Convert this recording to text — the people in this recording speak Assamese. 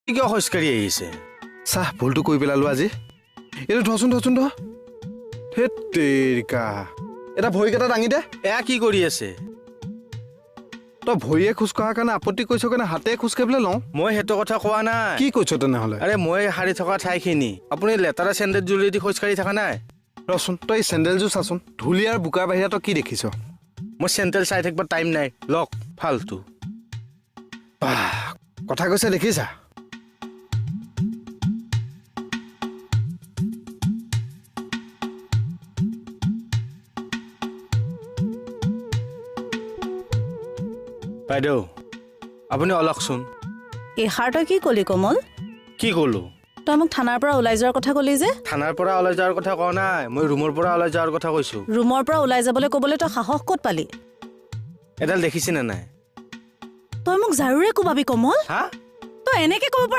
কিয় খোজকাঢ়ি আহিছে চাহ ভুলটো কৰি পেলালো আজি এইটো ধচোন ধৰ ধেত তেৰিকা এটা ভৰিকেইটা দাঙি দে এয়া কি কৰি আছে তই ভৰিয়ে খোজ কঢ়াৰ কাৰণে আপত্তি কৰিছ কাৰণে হাতে খোজ কাঢ়িবলৈ লওঁ মই সেইটো কথা কোৱা নাই কি কৈছ তেনেহ'লে আৰে মই শাৰী থকা ঠাইখিনি আপুনি লেতেৰা চেণ্ডেল জুলি দি খোজকাঢ়ি থকা নাই ৰচোন তই এই চেণ্ডেলযোৰ চাচোন ধূলি আৰু বোকাৰ বাহিৰে তই কি দেখিছ মই চেণ্ডেল চাই থাকিব টাইম নাই লওক ফাল্টু কথা কৈছে দেখিছা বাইদেউ আপুনি অলকচোন এষাৰ তই কি কলি কমল কি ক'লো তই মোক থানাৰ পৰা ওলাই যোৱাৰ কথা কলি যে থানাৰ পৰা ওলাই যোৱাৰ কথা কোৱা নাই মই ৰুমৰ পৰা ওলাই যোৱাৰ কথা কৈছো ৰুমৰ পৰা ওলাই যাবলৈ ক'বলৈ তই সাহস ক'ত পালি এডাল দেখিছেনে নাই তই মোক জাৰুৰে কোবাবি কমল হা তই এনেকে ক'ব পাৰ